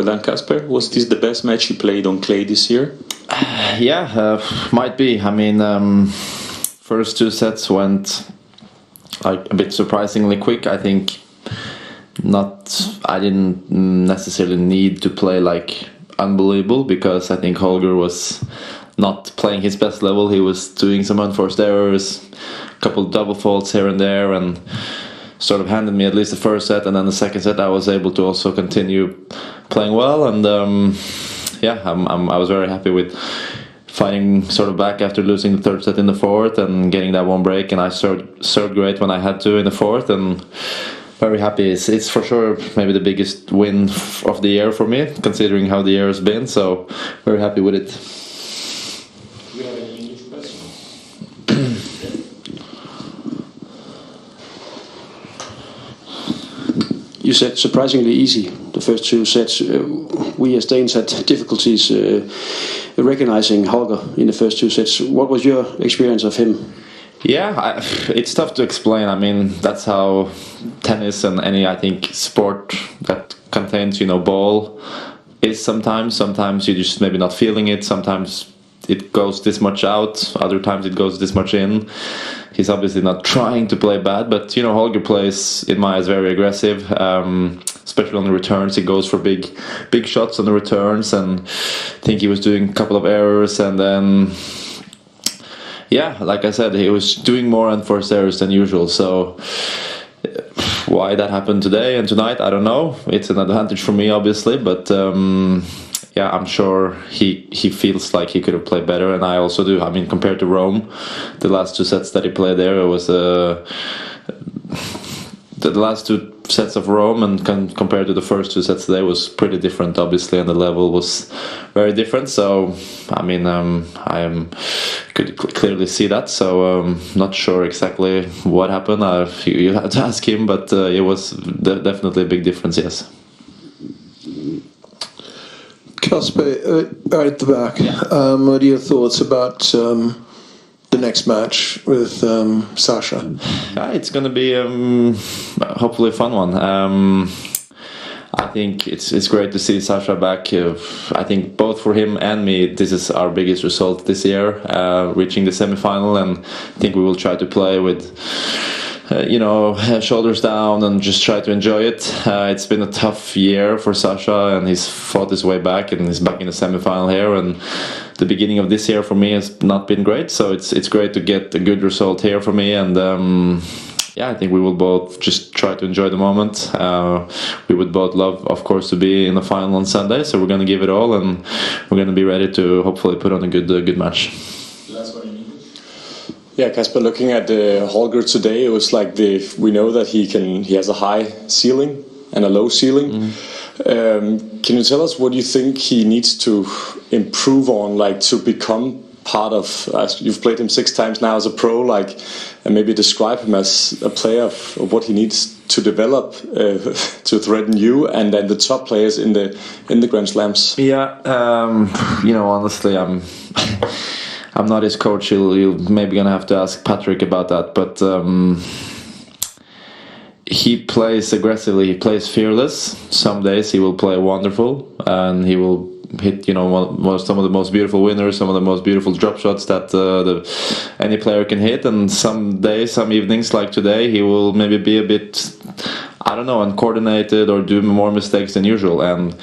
that, Casper? Was this the best match he played on clay this year? Yeah, might be. I mean, first two sets went like a bit surprisingly quick. I think I didn't necessarily need to play like unbelievable, because I think Holger was not playing his best level. He was doing some unforced errors, a couple of double faults here and there, and sort of handed me at least the first set, and then the second set I was able to also continue playing well. And I was very happy with fighting sort of back after losing the third set in the fourth and getting that one break, and I served great when I had to in the fourth, and very happy. It's for sure maybe the biggest win of the year for me, considering how the year has been, so very happy with it. Do we have any English questions? You said surprisingly easy the first two sets. We as Danes had difficulties recognizing Holger in the first two sets. What was your experience of him? Yeah, it's tough to explain. I mean, that's how tennis and any, I think, sport that contains, ball is sometimes. Sometimes you're just maybe not feeling it. Sometimes it goes this much out. Other times it goes this much in. He's obviously not trying to play bad, but, Holger plays, in my eyes, very aggressive, especially on the returns. He goes for big shots on the returns, and I think he was doing a couple of errors, and then... Yeah, like I said, he was doing more unforced errors than usual. So why that happened today and tonight, I don't know. It's an advantage for me, obviously, but I'm sure he feels like he could have played better, and I also do. I mean, compared to Rome, the last two sets that he played there, it was the last two sets of Rome, and compared to the first two sets today, was pretty different, obviously, and the level was very different. So, I mean, I could clearly see that. So, not sure exactly what happened. You had to ask him, but it was definitely a big difference. Yes. Casper, at the back. What are your thoughts about the next match with Sasha? It's going to be hopefully a fun one. I think it's great to see Sasha back. I think both for him and me, this is our biggest result this year, reaching the semi-final, and I think we will try to play with shoulders down and just try to enjoy it. It's been a tough year for Sasha, and he's fought his way back, and he's back in the semi-final here, and the beginning of this year for me has not been great, so it's great to get a good result here for me, and I think we will both just try to enjoy the moment. We would both love, of course, to be in the final on Sunday, so we're going to give it all, and we're going to be ready to hopefully put on a good match. Yeah, Casper, looking at Holger today, it was like we know that he has a high ceiling and a low ceiling. Can you tell us what you think he needs to improve on, like to become part of? You've played him 6 times now as a pro, and maybe describe him as a player of what he needs to develop to threaten you and then the top players in the Grand Slams. Yeah, honestly, I'm not his coach. You're maybe gonna have to ask Patrick about that. But he plays aggressively. He plays fearless. Some days he will play wonderful, and he will hit some of the most beautiful winners, some of the most beautiful drop shots that any player can hit. And some days, some evenings like today, he will maybe be a bit, uncoordinated or do more mistakes than usual. And